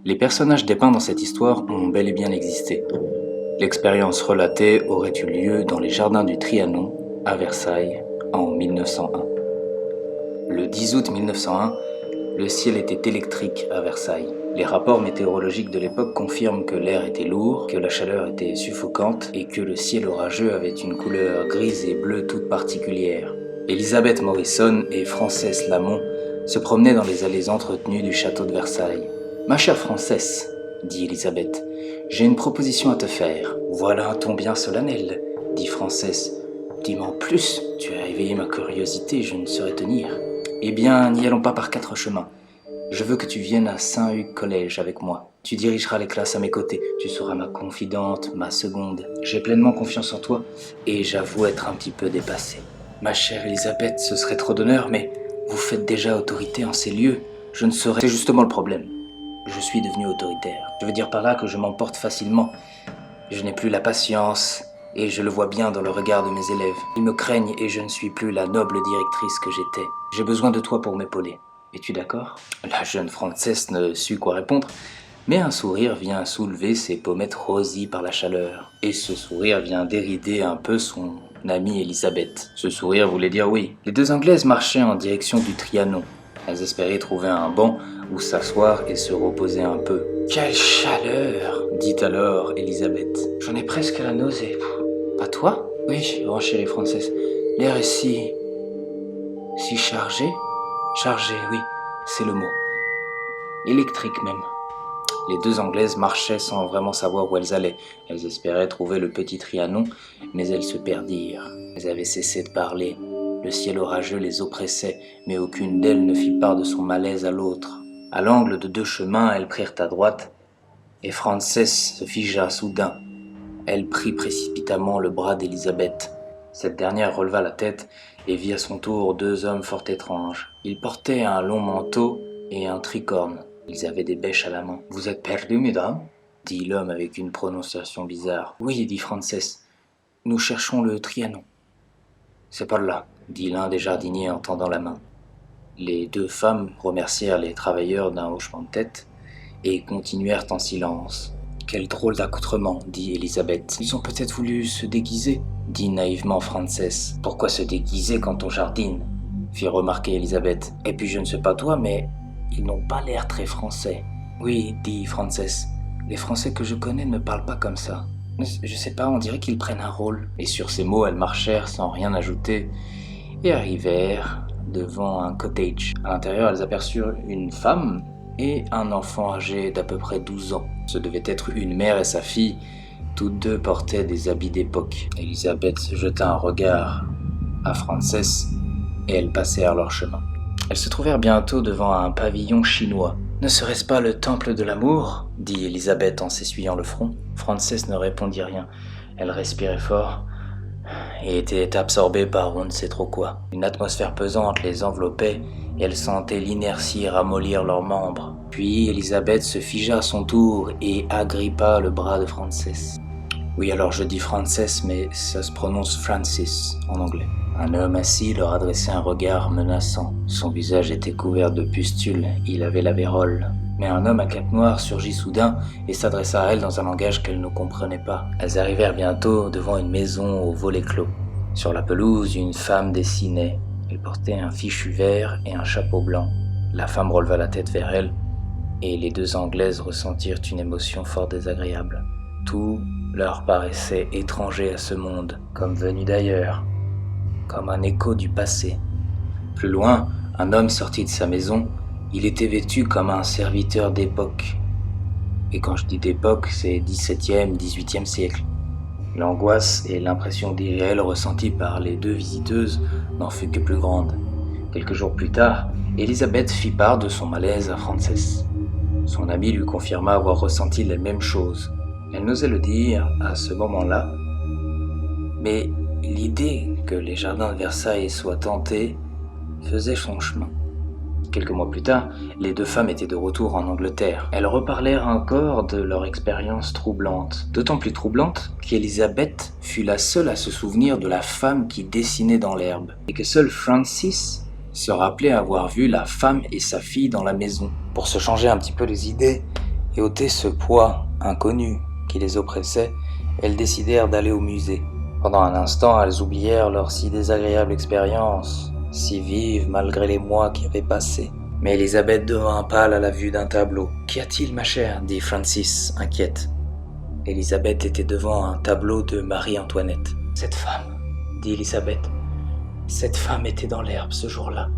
Les personnages dépeints dans cette histoire ont bel et bien existé. L'expérience relatée aurait eu lieu dans les jardins du Trianon, à Versailles, en 1901. Le 10 août 1901, le ciel était électrique à Versailles. Les rapports météorologiques de l'époque confirment que l'air était lourd, que la chaleur était suffocante et que le ciel orageux avait une couleur grise et bleue toute particulière. Elisabeth Morrison et Frances Lamont se promenaient dans les allées entretenues du château de Versailles. « Ma chère Frances, dit Elisabeth, j'ai une proposition à te faire. »« Voilà un ton bien solennel, dit Frances. Dis-moi en plus, tu as éveillé ma curiosité, je ne saurais tenir. »« Eh bien, n'y allons pas par 4 chemins. Je veux que tu viennes à Saint-Hugues Collège avec moi. Tu dirigeras les classes à mes côtés. Tu seras ma confidente, ma seconde. J'ai pleinement confiance en toi et j'avoue être un petit peu dépassé. Ma chère Elisabeth, ce serait trop d'honneur, mais vous faites déjà autorité en ces lieux. Je ne saurais... C'est justement le problème. Je suis devenu autoritaire. Je veux dire par là que je m'emporte facilement. Je n'ai plus la patience et je le vois bien dans le regard de mes élèves. Ils me craignent et je ne suis plus la noble directrice que j'étais. J'ai besoin de toi pour m'épauler. Es-tu d'accord ? La jeune Frances ne sut quoi répondre, mais un sourire vient soulever ses pommettes rosies par la chaleur. Et ce sourire vient dérider un peu son amie Elisabeth. Ce sourire voulait dire oui. Les deux Anglaises marchaient en direction du Trianon. Elles espéraient trouver un banc où s'asseoir et se reposer un peu. « Quelle chaleur !» dit alors Elisabeth. « J'en ai presque la nausée. »« Pas toi ?»« Oui, renchérit Frances. L'air est si chargé. » Chargé, oui, c'est le mot. Électrique même. Les deux Anglaises marchaient sans vraiment savoir où elles allaient. Elles espéraient trouver le petit Trianon, mais elles se perdirent. Elles avaient cessé de parler. Le ciel orageux les oppressait, mais aucune d'elles ne fit part de son malaise à l'autre. À l'angle de 2 chemins, elles prirent à droite, et Frances se figea soudain. Elle prit précipitamment le bras d'Elisabeth. Cette dernière releva la tête et vit à son tour 2 hommes fort étranges. Ils portaient un long manteau et un tricorne. Ils avaient des bêches à la main. « Vous êtes perdus, mesdames ?» dit l'homme avec une prononciation bizarre. « Oui, dit Frances. Nous cherchons le Trianon. »« C'est par là, dit l'un des jardiniers en tendant la main. Les 2 femmes remercièrent les travailleurs d'un hochement de tête et continuèrent en silence. « Quel drôle d'accoutrement, dit Elisabeth. Ils ont peut-être voulu se déguiser, dit naïvement Frances. Pourquoi se déguiser quand on jardine, fit remarquer Elisabeth. Et puis je ne sais pas toi, mais ils n'ont pas l'air très français. Oui, dit Frances. Les Français que je connais ne parlent pas comme ça. Je sais pas, on dirait qu'ils prennent un rôle. Et sur ces mots, elles marchèrent sans rien ajouter et arrivèrent devant un cottage. À l'intérieur, elles aperçurent une femme et un enfant âgé d'à peu près 12 ans. Ce devait être une mère et sa fille. Toutes 2 portaient des habits d'époque. Elisabeth jeta un regard à Frances et elles passèrent leur chemin. Elles se trouvèrent bientôt devant un pavillon chinois. « Ne serait-ce pas le temple de l'amour ?» dit Elisabeth en s'essuyant le front. Frances ne répondit rien. Elle respirait fort et était absorbée par on ne sait trop quoi. Une atmosphère pesante les enveloppait et elles sentaient l'inertie ramollir leurs membres. Puis Elisabeth se figea à son tour et agrippa le bras de Frances. Oui, alors je dis Frances, mais ça se prononce Francis en anglais. Un homme assis leur adressait un regard menaçant. Son visage était couvert de pustules, il avait la vérole. Mais un homme à cape noire surgit soudain et s'adressa à elles dans un langage qu'elles ne comprenaient pas. Elles arrivèrent bientôt devant une maison aux volets clos. Sur la pelouse, une femme dessinait. Elle portait un fichu vert et un chapeau blanc. La femme releva la tête vers elle et les 2 Anglaises ressentirent une émotion fort désagréable. Tout leur paraissait étranger à ce monde, comme venu d'ailleurs, comme un écho du passé. Plus loin, un homme sortit de sa maison. Il était vêtu comme un serviteur d'époque. Et quand je dis d'époque, c'est 17e, 18e siècle. L'angoisse et l'impression d'irréel ressentie par les 2 visiteuses n'en fut que plus grande. Quelques jours plus tard, Elisabeth fit part de son malaise à Frances. Son amie lui confirma avoir ressenti les mêmes choses. Elle n'osait le dire à ce moment-là, mais l'idée que les jardins de Versailles soient hantés faisait son chemin. Quelques mois plus tard, les 2 femmes étaient de retour en Angleterre. Elles reparlèrent encore de leur expérience troublante. D'autant plus troublante qu'Elisabeth fut la seule à se souvenir de la femme qui dessinait dans l'herbe, et que seule Frances se rappelait avoir vu la femme et sa fille dans la maison. Pour se changer un petit peu les idées et ôter ce poids inconnu qui les oppressait, elles décidèrent d'aller au musée. Pendant un instant, elles oublièrent leur si désagréable expérience, si vive malgré les mois qui avaient passé. Mais Elisabeth devint pâle à la vue d'un tableau. « Qu'y a-t-il, ma chère ?» dit Francis, inquiète. Elisabeth était devant un tableau de Marie-Antoinette. « Cette femme, » dit Elisabeth, « cette femme était dans l'herbe ce jour-là.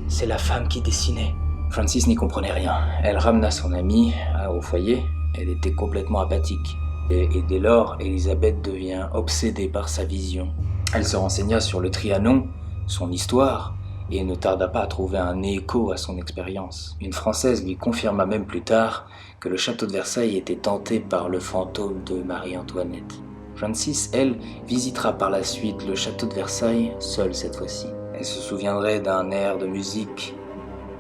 C'est la femme qui dessinait. » Francis n'y comprenait rien. Elle ramena son amie au foyer. Elle était complètement apathique. Et dès lors, Elisabeth devient obsédée par sa vision. Elle se renseigna sur le Trianon, son histoire, et ne tarda pas à trouver un écho à son expérience. Une Française lui confirma même plus tard que le château de Versailles était hanté par le fantôme de Marie-Antoinette. Francis, elle, visitera par la suite le château de Versailles, seule cette fois-ci. Elle se souviendrait d'un air de musique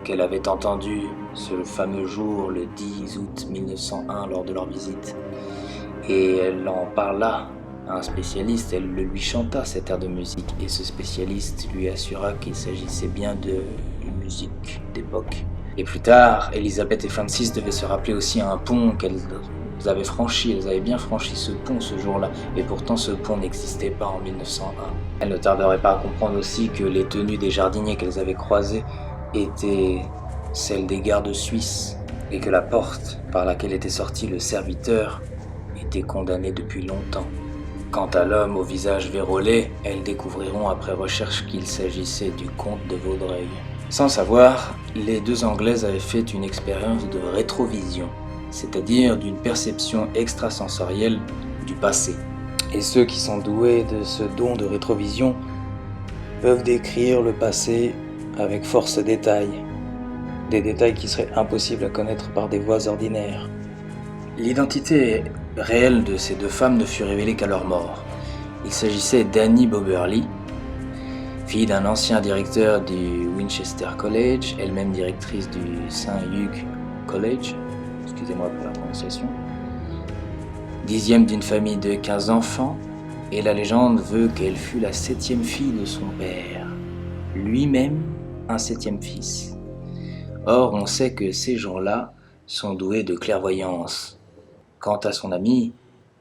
qu'elle avait entendu ce fameux jour, le 10 août 1901, lors de leur visite. Et elle en parla à un spécialiste, elle le lui chanta cet air de musique, et ce spécialiste lui assura qu'il s'agissait bien d'une musique d'époque. Et plus tard, Elisabeth et Francis devaient se rappeler aussi un pont qu'elles avaient franchi, elles avaient bien franchi ce pont ce jour-là, et pourtant ce pont n'existait pas en 1901. Elles ne tarderaient pas à comprendre aussi que les tenues des jardiniers qu'elles avaient croisés étaient celles des gardes suisses, et que la porte par laquelle était sorti le serviteur était condamnée depuis longtemps. Quant à l'homme au visage vérolé, elles découvriront après recherche qu'il s'agissait du comte de Vaudreuil. Sans savoir, les deux Anglaises avaient fait une expérience de rétrovision, c'est-à-dire d'une perception extrasensorielle du passé. Et ceux qui sont doués de ce don de rétrovision peuvent décrire le passé avec force détails, des détails qui seraient impossibles à connaître par des voies ordinaires. L'identité réelle de ces deux femmes ne fut révélée qu'à leur mort. Il s'agissait d'Annie Boberly, fille d'un ancien directeur du Winchester College, elle-même directrice du St. Hugh College, excusez-moi pour la prononciation, 10e d'une famille de 15 enfants, et la légende veut qu'elle fut la 7e fille de son père, lui-même un 7e fils. Or, on sait que ces gens-là sont doués de clairvoyance. Quant à son amie,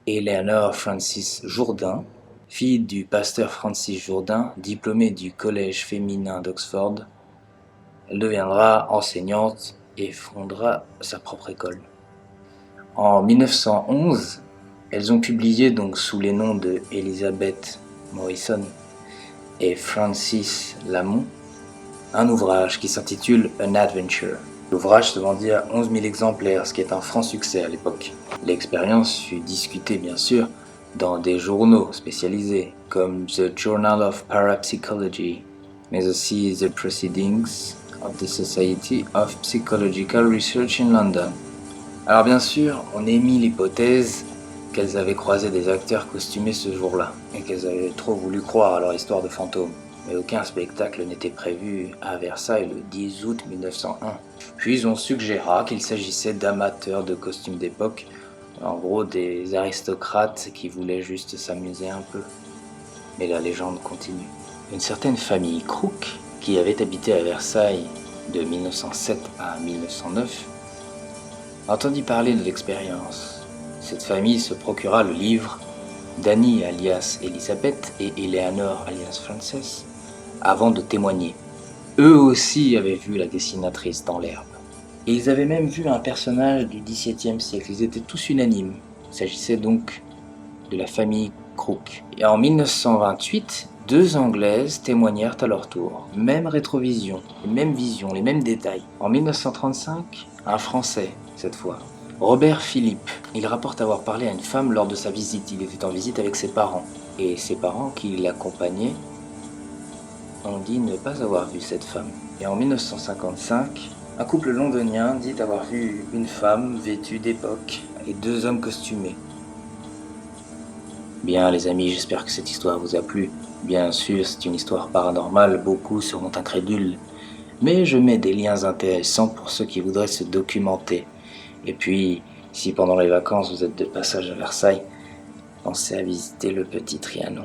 Eleanor Francis Jourdain, fille du pasteur Francis Jourdain, diplômée du collège féminin d'Oxford, elle deviendra enseignante et fondera sa propre école. En 1911, elles ont publié donc sous les noms de Elizabeth Morrison et Francis Lamont un ouvrage qui s'intitule An Adventure. L'ouvrage se vendit à 11 000 exemplaires, ce qui est un franc succès à l'époque. L'expérience fut discutée bien sûr dans des journaux spécialisés comme The Journal of Parapsychology, mais aussi The Proceedings of the Society of Psychological Research in London. Alors bien sûr, on émit l'hypothèse qu'elles avaient croisé des acteurs costumés ce jour-là et qu'elles avaient trop voulu croire à leur histoire de fantômes. Mais aucun spectacle n'était prévu à Versailles le 10 août 1901. Puis on suggéra qu'il s'agissait d'amateurs de costumes d'époque, en gros des aristocrates qui voulaient juste s'amuser un peu. Mais la légende continue. Une certaine famille Crook, qui avait habité à Versailles de 1907 à 1909, entendit parler de l'expérience. Cette famille se procura le livre d'Annie alias Elisabeth et Eleanor alias Frances avant de témoigner. Eux aussi avaient vu la dessinatrice dans l'herbe. Et ils avaient même vu un personnage du XVIIe siècle. Ils étaient tous unanimes. Il s'agissait donc de la famille Crook. Et en 1928, deux Anglaises témoignèrent à leur tour. Même rétrovision, les mêmes visions, les mêmes détails. En 1935, un Français, cette fois, Robert Philippe. Il rapporte avoir parlé à une femme lors de sa visite. Il était en visite avec ses parents. Et ses parents qui l'accompagnaient ont dit ne pas avoir vu cette femme. Et en 1955, un couple londonien dit avoir vu une femme vêtue d'époque et deux hommes costumés. Bien les amis, j'espère que cette histoire vous a plu. Bien sûr, c'est une histoire paranormale, beaucoup seront incrédules. Mais je mets des liens intéressants pour ceux qui voudraient se documenter. Et puis, si pendant les vacances vous êtes de passage à Versailles, pensez à visiter le petit Trianon.